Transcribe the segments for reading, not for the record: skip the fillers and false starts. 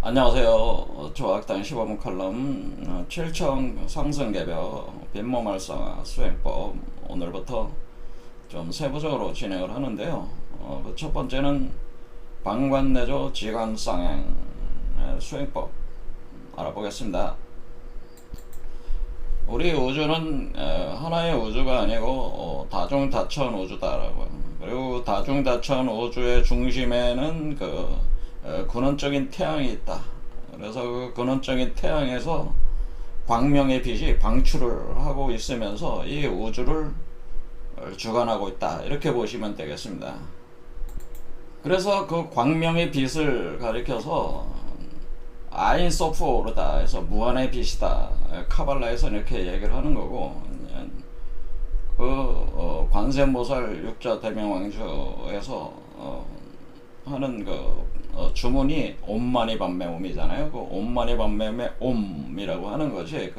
안녕하세요. 조학당 15분 칼럼 7청 상승개별 빈몸 활성화 수행법 오늘부터 좀 세부적으로 진행을 하는데요. 그첫 번째는 방관내조 지관쌍행 수행법 알아보겠습니다. 우리 우주는 하나의 우주가 아니고 다중다천 우주다라고. 그리고 다중다천 우주의 중심에는 근원적인 태양이 있다. 그래서 그 근원적인 태양에서 광명의 빛이 방출을 하고 있으면서 이 우주를 주관하고 있다. 이렇게 보시면 되겠습니다. 그래서 그 광명의 빛을 가리켜서 아인 소프오르다 해서 무한의 빛이다. 카발라에서 이렇게 얘기를 하는 거고, 관세음보살 육자 대명왕주에서 하는 주문이 옴마니 밤매 옴이잖아요. 그 옴마니 밤매의 옴이라고 하는 것이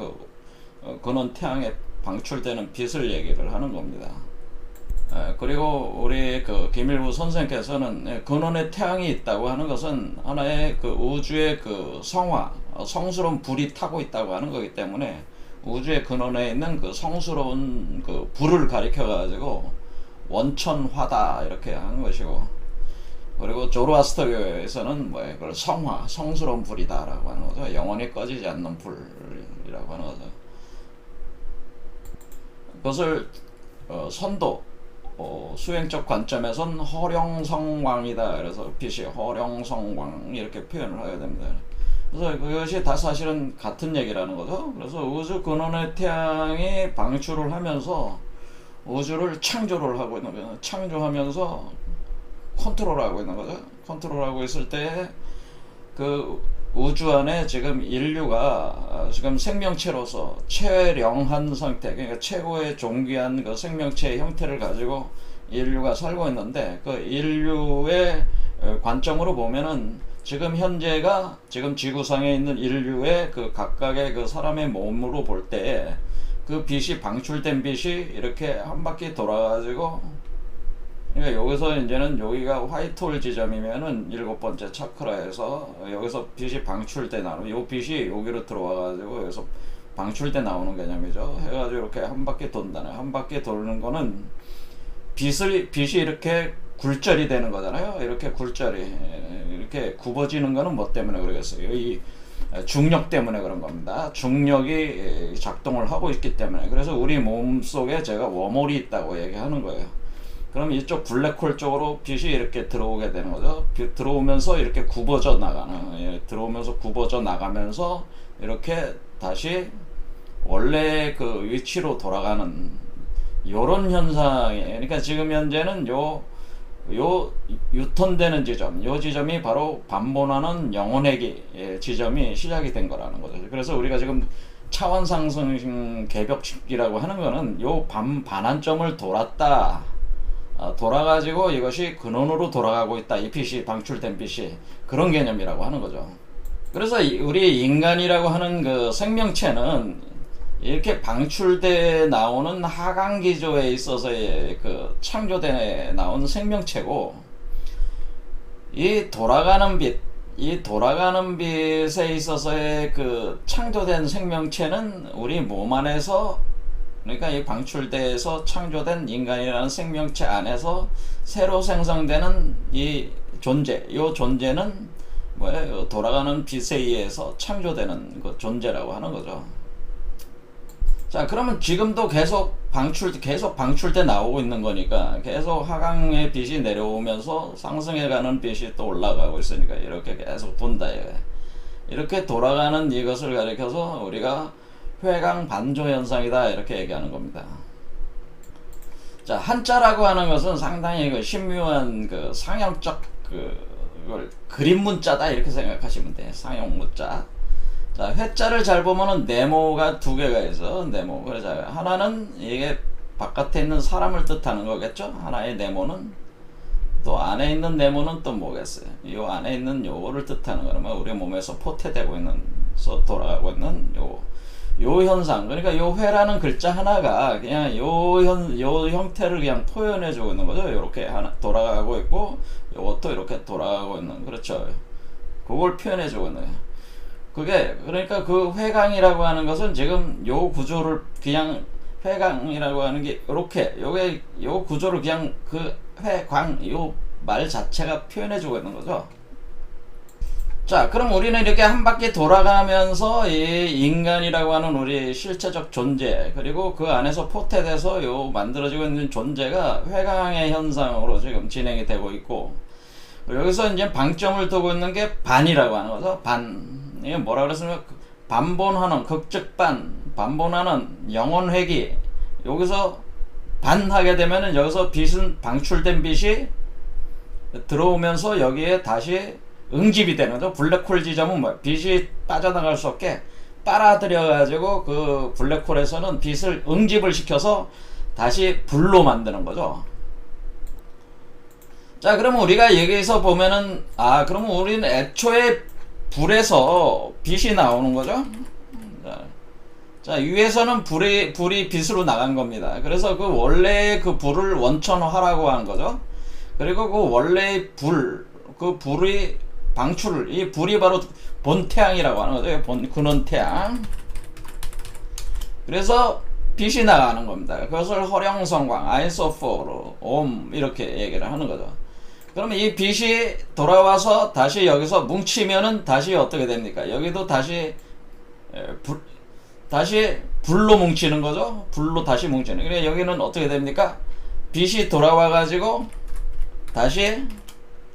근원 태양에 방출되는 빛을 얘기를 하는 겁니다. 그리고 우리 김일부 선생께서는 근원에 태양이 있다고 하는 것은 하나의 우주의 성화, 성스러운 불이 타고 있다고 하는 거기 때문에 우주의 근원에 있는 성스러운 불을 가리켜 가지고 원천화다 이렇게 하는 것이고, 그리고 조로아스터교에서는 그걸 성화, 성스러운 불이다라고 하는 거죠. 영원히 꺼지지 않는 불이라고 하는 거죠. 그것을 선도 수행적 관점에선 허령성왕이다. 그래서 빛이 허령성왕 이렇게 표현을 하게 됩니다. 그래서 그것이 다 사실은 같은 얘기라는 거죠. 그래서 우주 근원의 태양이 방출을 하면서 우주를 창조를 하고 있는 거예요. 창조하면서 컨트롤하고 있는 거죠. 컨트롤하고 있을 때 우주 안에 지금 인류가 지금 생명체로서 최령한 상태, 그러니까 최고의 존귀한 생명체의 형태를 가지고 인류가 살고 있는데, 인류의 관점으로 보면은 지금 현재가 지금 지구상에 있는 인류의 각각의 사람의 몸으로 볼 때 빛이 방출된 빛이 이렇게 한 바퀴 돌아가지고, 그러니까 여기서 이제는 여기가 화이트홀 지점이면은 7번째 차크라에서 여기서 빛이 방출돼 나오는, 요 빛이 여기로 들어와가지고 여기서 방출돼 나오는 개념이죠. 해가지고 이렇게 한 바퀴 돈다네. 한 바퀴 도는 거는 빛이 이렇게 굴절이 되는 거잖아요. 이렇게 굴절이 이렇게 굽어지는 거는 뭐 때문에 그러겠어요? 이 중력 때문에 그런 겁니다. 중력이 작동을 하고 있기 때문에. 그래서 우리 몸 속에 제가 웜홀이 있다고 얘기하는 거예요. 그럼 이쪽 블랙홀 쪽으로 빛이 이렇게 들어오게 되는 거죠. 들어오면서 이렇게 굽어져 나가는, 들어오면서 굽어져 나가면서 이렇게 다시 원래 위치로 돌아가는 요런 현상이에요. 그러니까 지금 현재는 요 유턴되는 지점, 요 지점이 바로 반본하는 영혼회귀 지점이 시작이 된 거라는 거죠. 그래서 우리가 지금 차원 상승 개벽식이라고 하는 거는 요 반환점을 돌아가지고 이것이 근원으로 돌아가고 있다. 이 빛이 방출된 빛이 그런 개념이라고 하는 거죠. 그래서 우리 인간이라고 하는 생명체는 이렇게 방출돼 나오는 하강 기조에 있어서의 창조돼 나온 생명체고, 이 돌아가는 빛에 있어서의 창조된 생명체는 우리 몸 안에서, 그러니까 이 방출돼서 창조된 인간이라는 생명체 안에서 새로 생성되는 이 존재는 돌아가는 빛에 의해서 창조되는 존재라고 하는 거죠. 자, 그러면 지금도 계속 방출돼 나오고 있는 거니까 계속 하강의 빛이 내려오면서 상승해가는 빛이 또 올라가고 있으니까 이렇게 계속 돈다. 이렇게 돌아가는 이것을 가리켜서 우리가 회강 반조 현상이다 이렇게 얘기하는 겁니다. 자, 한자라고 하는 것은 상당히 신묘한 상형적 그림 문자다 이렇게 생각하시면 돼. 상형 문자. 자, 회자를 잘 보면은 네모가 두 개가 있어. 네모. 그래서 하나는 이게 바깥에 있는 사람을 뜻하는 거겠죠. 하나의 네모는, 또 안에 있는 네모는 또 뭐겠어요. 이 안에 있는 요거를 뜻하는 거라면 우리 몸에서 포태되고 있는, 돌아가고 있는 요 현상. 그러니까 요 회라는 글자 하나가 그냥 요 형태를 그냥 표현해주고 있는 거죠. 요렇게 하나 돌아가고 있고, 요것도 이렇게 돌아가고 있는, 그렇죠. 그걸 표현해 주고 있는 거예요. 그게 그러니까 그 회광이라고 하는 것은 지금 요 구조를 그냥 회광이라고 하는 게 요렇게 요게 요 구조를 그냥 그 회광 요 말 자체가 표현해 주고 있는 거죠. 자, 그럼 우리는 이렇게 한 바퀴 돌아가면서 이 인간이라고 하는 우리 실체적 존재, 그리고 그 안에서 포태돼서 요 만들어지고 있는 존재가 회광의 현상으로 지금 진행이 되고 있고, 여기서 이제 방점을 두고 있는 게 반이라고 하는 거죠. 반. 이게 뭐라 그랬습니까? 반본환원, 극즉반, 반본환원, 영원회귀. 여기서 반하게 되면은 여기서 빛은 방출된 빛이 들어오면서 여기에 다시 응집이 되는 거죠. 블랙홀 지점은 뭐야? 빛이 빠져나갈 수 없게 빨아들여 가지고 그 블랙홀에서는 빛을 응집을 시켜서 다시 불로 만드는 거죠. 자, 그러면 우리가 여기서 보면은 그러면 우리는 애초에 불에서 빛이 나오는 거죠. 자, 위에서는 불이 빛으로 나간 겁니다. 그래서 그 원래 그 불을 원천화라고 하는 거죠. 그리고 그 원래의 그 불이 이 불이 바로 본태양이라고 하는 거죠. 근원태양. 그래서 빛이 나가는 겁니다. 그것을 허령성광, 아인소포로, 옴 이렇게 얘기를 하는 거죠. 그러면 이 빛이 돌아와서 다시 여기서 뭉치면은 다시 어떻게 됩니까? 여기도 다시 불로 뭉치는 거죠. 불로 다시 뭉치는. 그래 여기는 어떻게 됩니까? 빛이 돌아와 가지고 다시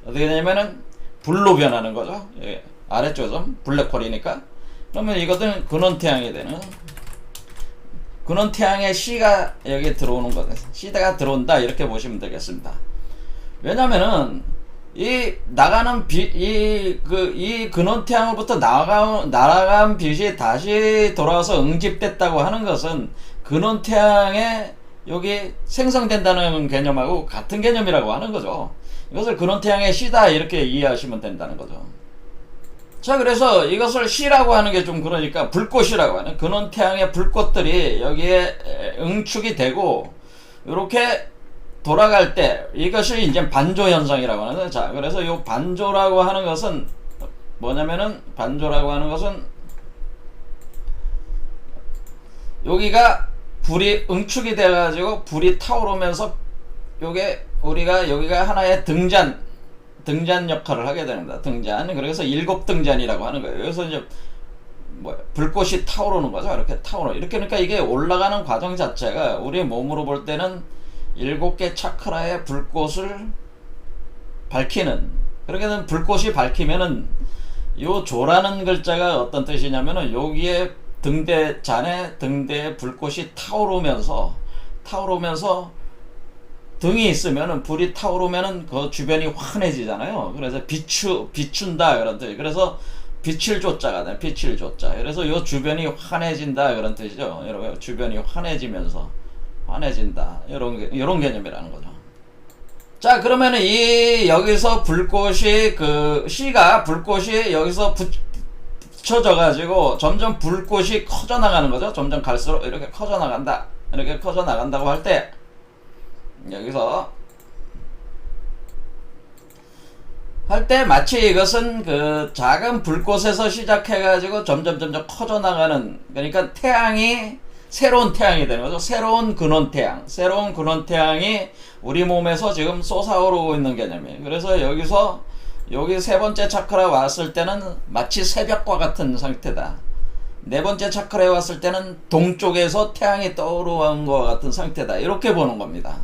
어떻게 되냐면은 불로 변하는 거죠. 예, 아래쪽은 블랙홀이니까. 그러면 이것은 근원태양이 되는, 근원태양의 C가 여기 들어오는 거죠. C가 들어온다 이렇게 보시면 되겠습니다. 왜냐면은 이 나가는 이 근원태양으로부터 날아간 빛이 다시 돌아와서 응집됐다고 하는 것은 근원태양에 여기 생성된다는 개념하고 같은 개념이라고 하는 거죠. 이것을 근원태양의 C다 이렇게 이해하시면 된다는 거죠. 자, 그래서 이것을 C라고 하는 게 좀 그러니까 불꽃이라고 하는 근원태양의 불꽃들이 여기에 응축이 되고 이렇게 돌아갈 때 이것이 이제 반조 현상이라고 하는 거죠. 자, 그래서 이 반조라고 하는 것은 뭐냐면은 반조라고 하는 것은 여기가 불이 응축이 돼 가지고 불이 타오르면서 요게 우리가 여기가 하나의 등잔 역할을 하게 됩니다. 등잔. 그래서 7등잔이라고 하는 거예요. 여기서 이제 불꽃이 타오르는 거죠. 이렇게 이렇게 그러니까 이게 올라가는 과정 자체가 우리 몸으로 볼 때는 7개 차크라의 불꽃을 밝히는, 그렇게 되면 불꽃이 밝히면은 요 조라는 글자가 어떤 뜻이냐면은 여기에 등대에 불꽃이 타오르면서 등이 있으면은 불이 타오르면은 그 주변이 환해지잖아요. 그래서 비춘다 그런 뜻. 그래서 빛을 조자가 돼. 빛을 조자. 그래서 요 주변이 환해진다 그런 뜻이죠. 여러분 주변이 환해진다. 이런 개념이라는 거죠. 자, 그러면은 여기서 불꽃이 C가 불꽃이 여기서 붙여져 가지고 점점 불꽃이 커져 나가는 거죠. 점점 갈수록 이렇게 커져 나간다고 할 때 여기서 마치 이것은 그 작은 불꽃에서 시작해 가지고 점점 커져 나가는, 그러니까 태양이 새로운 태양이 되는 거죠. 새로운 근원태양이 우리 몸에서 지금 솟아오르고 있는 개념이에요. 그래서 여기 세 번째 차크라 왔을 때는 마치 새벽과 같은 상태다. 네 번째 차크라에 왔을 때는 동쪽에서 태양이 떠오르는 것 같은 상태다. 이렇게 보는 겁니다.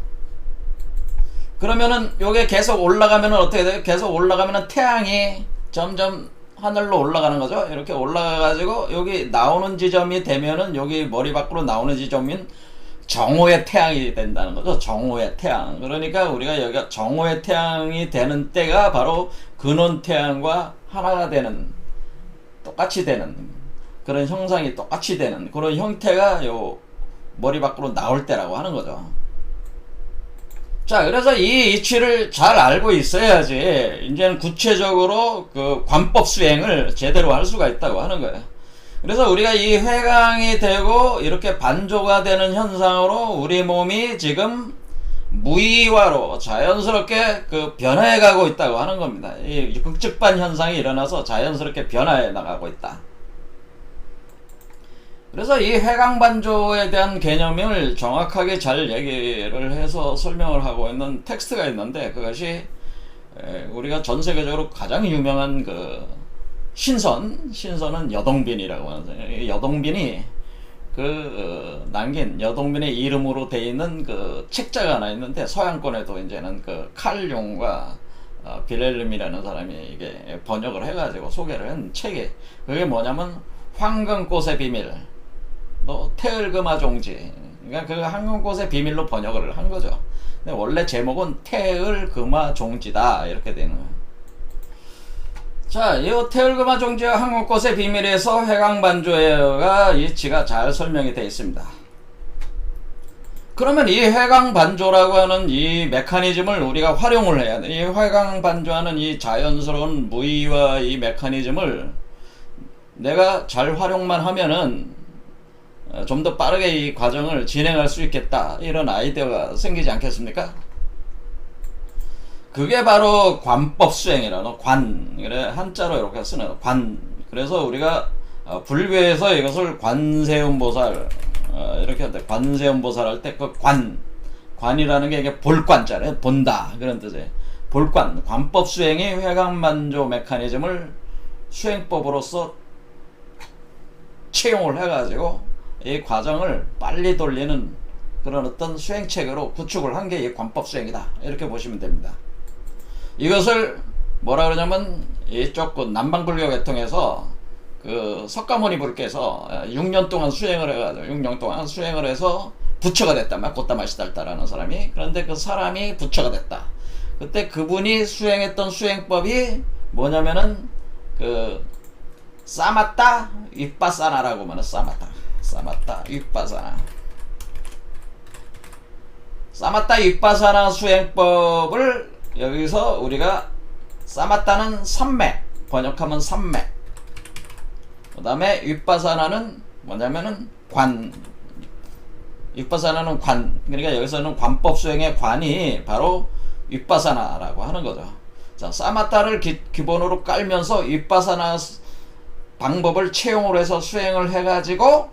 그러면은 요게 계속 올라가면은 어떻게 돼요? 계속 올라가면은 태양이 점점 하늘로 올라가는 거죠. 이렇게 올라가가지고 여기 나오는 지점이 되면은 여기 머리 밖으로 나오는 지점인 정오의 태양이 된다는 거죠. 정오의 태양. 그러니까 우리가 여기가 정오의 태양이 되는 때가 바로 근원태양과 하나가 되는, 똑같이 되는 그런 형상이 똑같이 되는 그런 형태가 요 머리 밖으로 나올 때라고 하는 거죠. 자, 그래서 이 이치를 잘 알고 있어야지 이제는 구체적으로 그 관법 수행을 제대로 할 수가 있다고 하는 거예요. 그래서 우리가 이 회광이 되고 이렇게 반조가 되는 현상으로 우리 몸이 지금 무의화로 자연스럽게 그 변화해 가고 있다고 하는 겁니다. 이 극적반 현상이 일어나서 자연스럽게 변화해 나가고 있다. 그래서 이 회광반조에 대한 개념을 정확하게 잘 얘기를 해서 설명을 하고 있는 텍스트가 있는데, 그것이 우리가 전 세계적으로 가장 유명한 그 신선은 여동빈이라고 하는데, 여동빈이 남긴 여동빈의 이름으로 되어 있는 그 책자가 하나 있는데, 서양권에도 이제는 그 칼 융과 빌헬름이라는 사람이 이게 번역을 해가지고 소개를 한 책이, 그게 뭐냐면 황금꽃의 비밀, 또 태을금화종지. 그러니까 그 황금꽃의 비밀로 번역을 한 거죠. 근데 원래 제목은 태을금화종지다 이렇게 되는 거예요. 자, 이 태을금화종지와 황금꽃의 비밀에서 회광반조가 이치가 잘 설명이 되어 있습니다. 그러면 이 회광반조라고 하는 이 메커니즘을 우리가 활용을 해야 돼. 이 회광반조하는 이 자연스러운 무의화 이 메커니즘을 내가 잘 활용만 하면은 좀 더 빠르게 이 과정을 진행할 수 있겠다, 이런 아이디어가 생기지 않겠습니까? 그게 바로 관법 수행이라는, 그래 한자로 이렇게 쓰는 관. 그래서 우리가 불교에서 이것을 관세음보살 이렇게 할 때, 관세음보살 할 때 그 관이라는 게 이게 볼관자래, 본다 그런 뜻이에요. 볼관, 관법 수행이 회광반조 메커니즘을 수행법으로서 채용을 해가지고 이 과정을 빨리 돌리는 그런 어떤 수행책으로 구축을 한 게 이 관법 수행이다, 이렇게 보시면 됩니다. 이것을 뭐라 그러냐면, 이쪽 그 남방불교 계통에서 그 석가모니 불께서 6년 동안 수행을 해가지고 6년 동안 수행을 해서 부처가 됐단 말이야. 고타마시달타라는 사람이. 그런데 그 사람이 부처가 됐다. 그때 그분이 수행했던 수행법이 뭐냐면은 그 사마타 윗바사나라고 말하는, 사마타 윗바사나 수행법을 여기서 우리가 사마타는 삼매, 번역하면 삼매, 그 다음에 윗바사나는 뭐냐면은 윗바사나는 관, 그러니까 여기서는 관법 수행의 관이 바로 윗바사나라고 하는 거죠. 자, 사마타를 기본으로 깔면서 윗바사나 방법을 채용을 해서 수행을 해가지고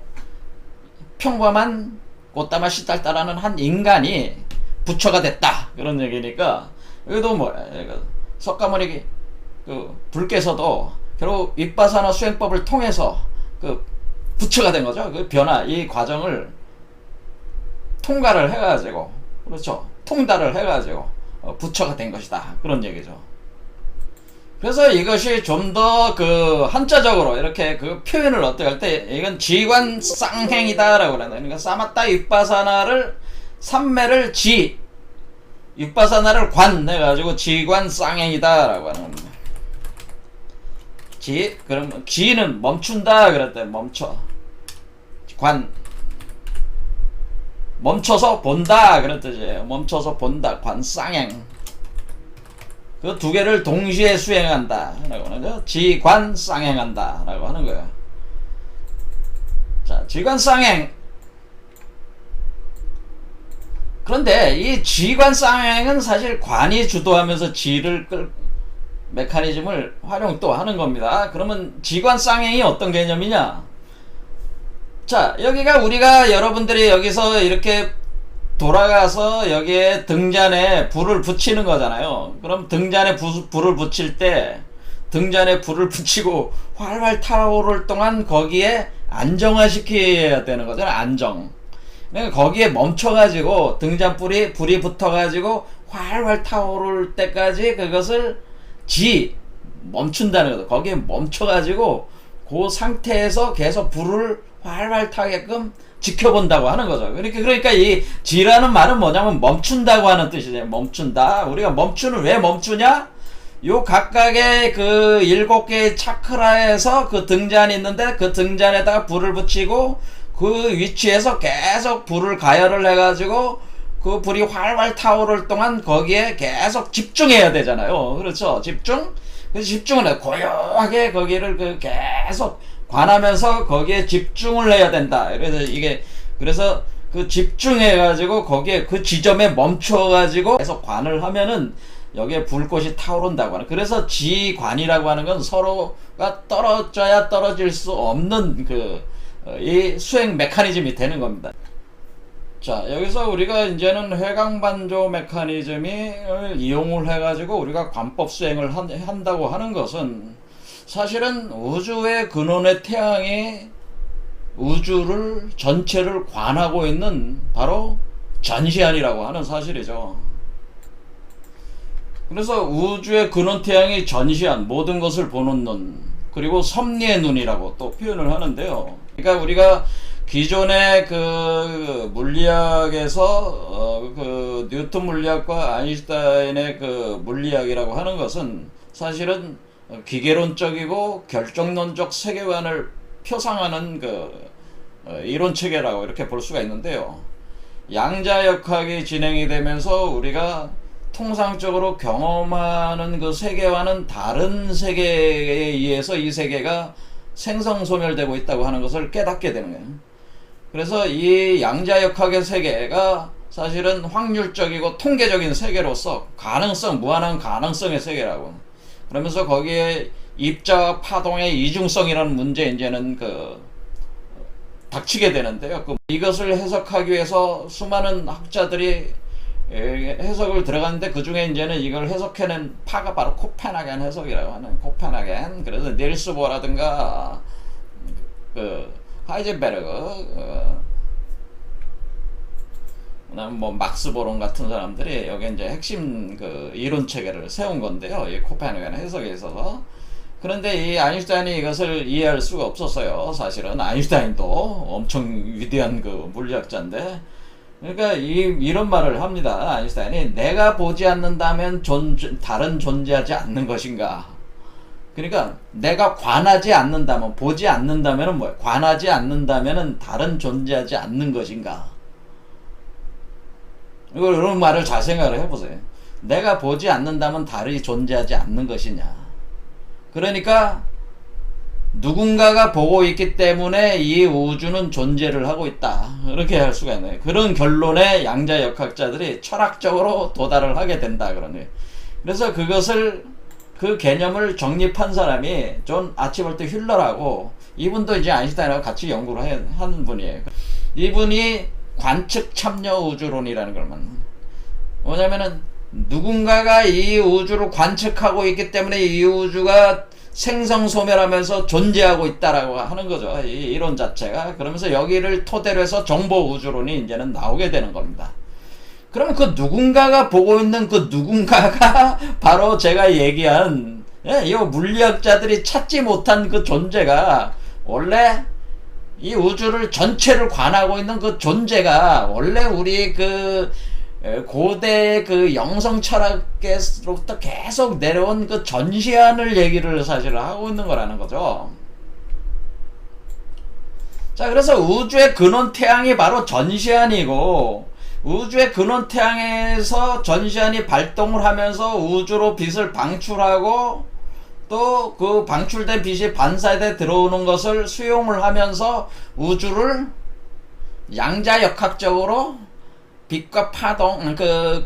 평범한 고타마시달타라는 한 인간이 부처가 됐다, 그런 얘기니까, 여기도 뭐야, 석가모니 그 불께서도 결국 윗바사나 수행법을 통해서 그 부처가 된 거죠. 그 변화, 이 과정을 통과를 해가지고, 그렇죠, 통달을 해가지고 부처가 된 것이다, 그런 얘기죠. 그래서 이것이 좀 더 그 한자적으로 이렇게 그 표현을 어떻게 할 때, 이건 지관 쌍행이다라고 그러는데, 그러니까 사마타 윗바사나를 삼매를 윗바사나를 관 해가지고 지관 쌍행이다라고 하는 겁니다. 그럼 지는 멈춘다 그랬대. 멈춰서 본다 그런 뜻이에요. 멈춰서 본다, 관쌍행. 그 두 개를 동시에 수행한다 라고 하는 거죠. 지관쌍행한다 라고 하는 거예요. 자, 지관쌍행. 그런데 이 지관쌍행은 사실 관이 주도하면서 지를 메커니즘을 활용 또 하는 겁니다. 그러면 지관쌍행이 어떤 개념이냐? 자, 여기가 우리가 여러분들이 여기서 이렇게 돌아가서 여기에 등잔에 불을 붙이는 거잖아요. 그럼 등잔에 불을 붙일 때, 등잔에 불을 붙이고 활활 타오를 동안 거기에 안정화시켜야 되는 거잖아요. 안정. 그러니까 거기에 멈춰가지고 등잔불이 불이 붙어가지고 활활 타오를 때까지 그것을 멈춘다는 거죠. 거기에 멈춰가지고 그 상태에서 계속 불을 활활 타게끔 지켜본다고 하는 거죠. 그러니까 이 지라는 말은 뭐냐면 멈춘다고 하는 뜻이죠. 멈춘다. 우리가 왜 멈추냐? 요 각각의 그 7개의 차크라에서 그 등잔이 있는데, 그 등잔에다가 불을 붙이고 그 위치에서 계속 불을 가열을 해가지고 그 불이 활활 타오를 동안 거기에 계속 집중해야 되잖아요. 그렇죠? 그래서 집중을 해. 고요하게 거기를 계속 관하면서 거기에 집중을 해야 된다. 그래서 그 집중해가지고 거기에 그 지점에 멈춰가지고 계속 관을 하면은 여기에 불꽃이 타오른다고 하는. 그래서 지관이라고 하는 건 서로가 떨어져야 떨어질 수 없는 이 수행 메커니즘이 되는 겁니다. 자, 여기서 우리가 이제는 회광반조 메커니즘을 이용을 해가지고 우리가 관법 수행을 한다고 하는 것은 사실은 우주의 근원의 태양이 우주를 전체를 관하고 있는 바로 전시안이라고 하는 사실이죠. 그래서 우주의 근원 태양이 전시안, 모든 것을 보는 눈, 그리고 섭리의 눈이라고 또 표현을 하는데요. 그러니까 우리가 기존의 그 물리학에서 그 뉴턴 물리학과 아인슈타인의 그 물리학이라고 하는 것은 사실은 기계론적이고 결정론적 세계관을 표상하는 이론 체계라고 이렇게 볼 수가 있는데요. 양자역학이 진행이 되면서 우리가 통상적으로 경험하는 그 세계와는 다른 세계에 의해서 이 세계가 생성소멸되고 있다고 하는 것을 깨닫게 되는 거예요. 그래서 이 양자역학의 세계가 사실은 확률적이고 통계적인 세계로서 가능성, 무한한 가능성의 세계라고. 그러면서 거기에 입자와 파동의 이중성이라는 문제 이제는 닥치게 되는데요. 이것을 해석하기 위해서 수많은 학자들이 해석을 들어갔는데 그 중에 이제는 이걸 해석해낸 파가 바로 코펜하겐 해석이라고 하는 코펜하겐. 그래서 닐스 보라든가 하이젠베르그, 뭐 막스 보론 같은 사람들이 여기 이제 핵심 이론 체계를 세운 건데요. 이 코펜하겐 해석에 있어서. 그런데 이 아인슈타인이 이것을 이해할 수가 없었어요. 사실은 아인슈타인도 엄청 위대한 물리학자인데. 그러니까 이런 말을 합니다. 아인슈타인이 내가 보지 않는다면 다른 존재하지 않는 것인가. 그러니까 내가 관하지 않는다면, 보지 않는다면 뭐야? 관하지 않는다면 다른 존재하지 않는 것인가. 이런 말을 잘 생각을 해보세요. 내가 보지 않는다면 다르게 존재하지 않는 것이냐. 그러니까 누군가가 보고 있기 때문에 이 우주는 존재를 하고 있다. 이렇게 할 수가 있네요. 그런 결론에 양자역학자들이 철학적으로 도달을 하게 된다. 그러네요. 그래서 그 개념을 정립한 사람이 존 아치볼트 휠러라고, 이분도 이제 아인슈타인하고 같이 연구를 하는 분이에요. 이분이 관측 참여 우주론이라는 걸 만든. 뭐냐면은 누군가가 이 우주를 관측하고 있기 때문에 이 우주가 생성소멸하면서 존재하고 있다라고 하는 거죠. 이 이론 자체가. 그러면서 여기를 토대로 해서 정보 우주론이 이제는 나오게 되는 겁니다. 그러면 그 누군가가 보고 있는 그 누군가가 바로 제가 얘기한 이 물리학자들이 찾지 못한 그 존재가, 원래 이 우주를 전체를 관하고 있는 그 존재가 원래 우리 고대 영성 철학에서부터 계속 내려온 그 전시안을 얘기를 사실 하고 있는 거라는 거죠. 자, 그래서 우주의 근원 태양이 바로 전시안이고, 우주의 근원 태양에서 전시안이 발동을 하면서 우주로 빛을 방출하고, 또 그 방출된 빛이 반사돼 들어오는 것을 수용을 하면서 우주를 양자역학적으로 빛과 파동,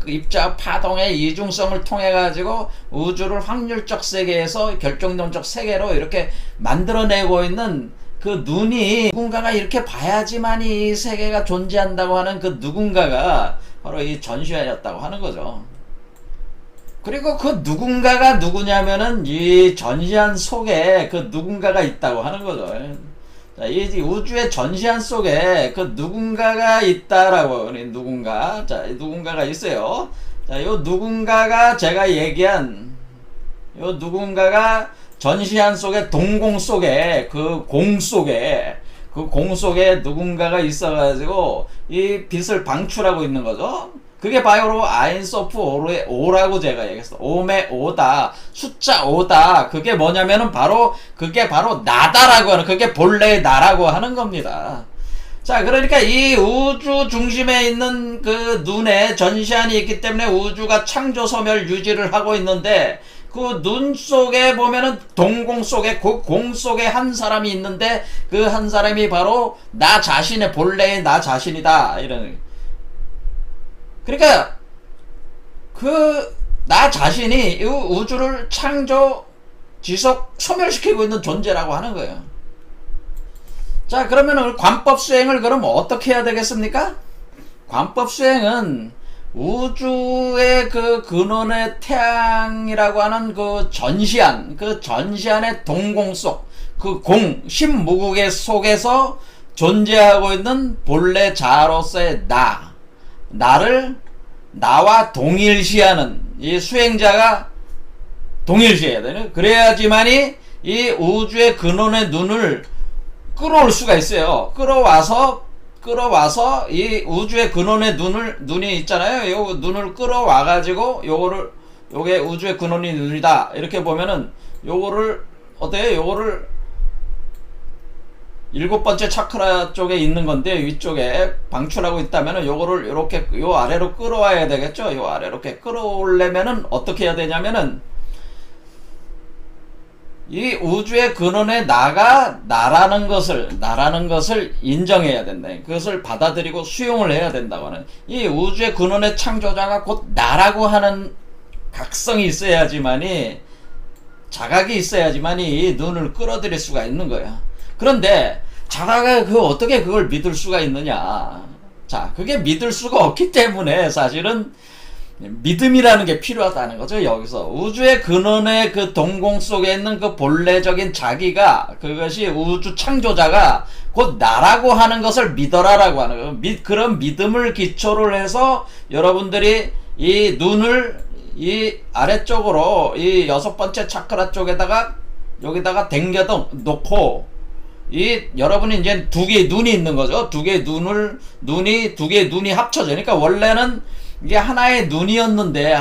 입자 파동의 이중성을 통해 가지고 우주를 확률적 세계에서 결정론적 세계로 이렇게 만들어내고 있는 그 눈이, 누군가가 이렇게 봐야지만 이 세계가 존재한다고 하는 그 누군가가 바로 이 전시안이었다고 하는 거죠. 그리고 그 누군가가 누구냐면은 이 전시안 속에 그 누군가가 있다고 하는 거죠. 자, 이 우주의 전시안 속에 그 누군가가 있다라고. 누군가. 자, 누군가가 있어요. 자, 요 누군가가 제가 얘기한 요 누군가가 전시안 속에 동공 속에 그 공 속에 누군가가 있어가지고 이 빛을 방출하고 있는 거죠. 그게 바로 아인소프 오라고 제가 얘기했어. 오메 오다. 숫자 5다. 그게 뭐냐면은 그게 바로 나다라고 하는, 그게 본래의 나라고 하는 겁니다. 자, 그러니까 이 우주 중심에 있는 그 눈에 전시안이 있기 때문에 우주가 창조 소멸 유지를 하고 있는데, 그 눈 속에 보면은 동공 속에 그 공 속에 한 사람이 있는데 그 한 사람이 바로 나 자신의 본래의 나 자신이다. 이런. 그러니까 그 나 자신이 이 우주를 창조, 지속, 소멸시키고 있는 존재라고 하는 거예요. 자, 그러면은 관법 수행을 그럼 어떻게 해야 되겠습니까? 관법 수행은 우주의 그 근원의 태양이라고 하는 그 전시안의 동공 속, 그 공, 신무국의 속에서 존재하고 있는 본래 자아로서의 나를 나와 동일시하는 이 수행자가 동일시해야 되는. 그래야지만이 이 우주의 근원의 눈을 끌어올 수가 있어요. 끌어와서 이 우주의 근원의 눈이 있잖아요. 요 눈을 끌어와 가지고 요게 우주의 근원이 눈이다. 이렇게 보면은 요거를 어때요? 요거를 7번째 차크라 쪽에 있는 건데 위쪽에 방출하고 있다면은 요거를 요렇게 요 아래로 끌어와야 되겠죠. 요 아래로 이렇게 끌어오려면은 어떻게 해야 되냐면은 이 우주의 근원의 나라는 것을 인정해야 된다. 그것을 받아들이고 수용을 해야 된다고 하는. 이 우주의 근원의 창조자가 곧 나라고 하는 각성이 있어야지만이, 자각이 있어야지만이 이 눈을 끌어들일 수가 있는 거야. 그런데 자각이 어떻게 그걸 믿을 수가 있느냐. 자, 그게 믿을 수가 없기 때문에 사실은 믿음이라는 게 필요하다는 거죠. 여기서 우주의 근원의 그 동공 속에 있는 그 본래적인 자기가, 그것이 우주 창조자가 곧 나라고 하는 것을 믿어라라고 하는 거예요. 그런 믿음을 기초로 해서 여러분들이 이 눈을 이 아래쪽으로 이 6번째 차크라 쪽에다가 여기다가 댕겨 놓고, 이 여러분이 이제 두 개의 눈이 있는 거죠. 두 개의 눈이 합쳐지니까, 원래는 이게 하나의 눈이었는데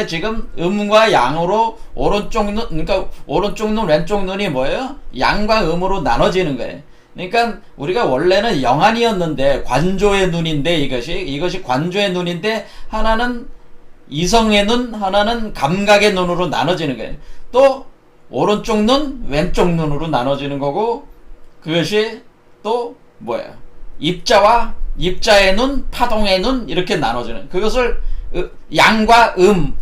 지금 음과 양으로 오른쪽 눈, 그러니까 오른쪽 눈, 왼쪽 눈이 뭐예요? 양과 음으로 나눠지는 거예요. 그러니까 우리가 원래는 영안이었는데 관조의 눈인데, 이것이 관조의 눈인데, 하나는 이성의 눈, 하나는 감각의 눈으로 나눠지는 거예요. 또 오른쪽 눈, 왼쪽 눈으로 나눠지는 거고, 그것이 또 뭐예요? 입자의 눈, 파동의 눈, 이렇게 나눠지는, 그것을 양과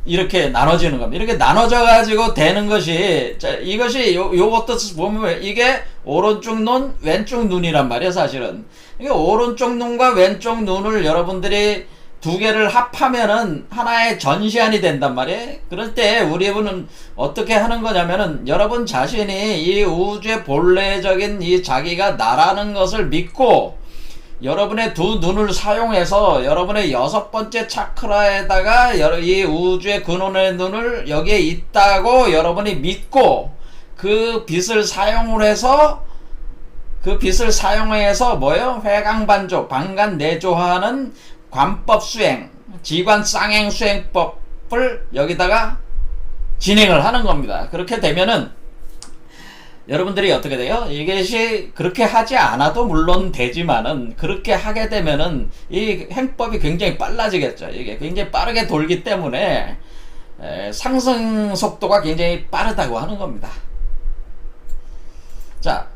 이렇게 나눠지는 겁니다. 이렇게 나눠져 가지고 되는 것이, 자, 이것이 요것도 보면 이게 오른쪽 눈, 왼쪽 눈이란 말이에요, 사실은. 이게 오른쪽 눈과 왼쪽 눈을 여러분들이 두 개를 합하면은 하나의 전시안이 된단 말이에요. 그럴 때 우리는 어떻게 하는 거냐면은, 여러분 자신이 이 우주의 본래적인 이 자기가 나라는 것을 믿고, 여러분의 두 눈을 사용해서 여러분의 6번째 차크라에다가 이 우주의 근원의 눈을 여기에 있다고 여러분이 믿고, 그 빛을 사용해서 뭐예요? 회광반조, 방간내조하는 관법 수행, 지관 쌍행 수행법을 여기다가 진행을 하는 겁니다. 그렇게 되면은 여러분들이 어떻게 돼요? 이것이 그렇게 하지 않아도 물론 되지만은, 그렇게 하게 되면은 이 행법이 굉장히 빨라지겠죠. 이게 굉장히 빠르게 돌기 때문에 상승 속도가 굉장히 빠르다고 하는 겁니다. 자,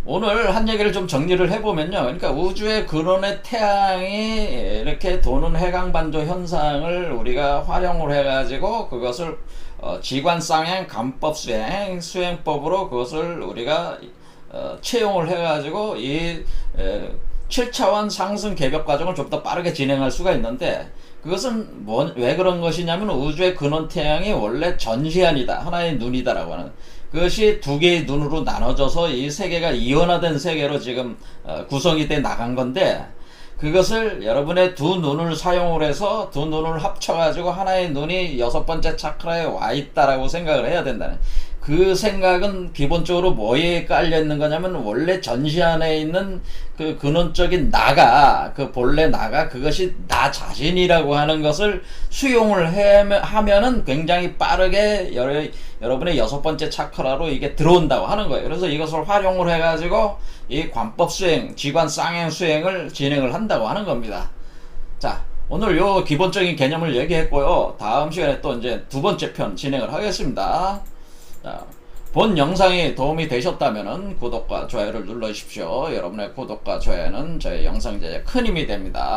오늘 한 얘기를 좀 정리를 해보면요. 그러니까 우주의 근원의 태양이 이렇게 도는 해강반조 현상을 우리가 활용을 해가지고 그것을 지관쌍행 관법 수행법으로 그것을 우리가 채용을 해가지고 이 7차원 상승 개벽 과정을 좀 더 빠르게 진행할 수가 있는데, 그것은 왜 그런 것이냐면 우주의 근원 태양이 원래 전시안이다, 하나의 눈이다라고 하는, 그것이 두 개의 눈으로 나눠져서 이 세계가 이원화된 세계로 지금 구성이 돼 나간 건데, 그것을 여러분의 두 눈을 사용을 해서 두 눈을 합쳐가지고 하나의 눈이 6번째 차크라에 와 있다라고 생각을 해야 된다는, 그 생각은 기본적으로 뭐에 깔려 있는 거냐면, 원래 전시 안에 있는 그 근원적인 나가, 그 본래 나가, 그것이 나 자신이라고 하는 것을 수용을 하면은 굉장히 빠르게 여러분의 6번째 차크라로 이게 들어온다고 하는 거예요. 그래서 이것을 활용을 해가지고 이 관법 수행, 지관 쌍행 수행을 진행을 한다고 하는 겁니다. 자, 오늘 요 기본적인 개념을 얘기했고요. 다음 시간에 또 이제 두 번째 편 진행을 하겠습니다. 자, 본 영상이 도움이 되셨다면 구독과 좋아요를 눌러주십시오. 여러분의 구독과 좋아요는 저희 영상 제작에 큰 힘이 됩니다.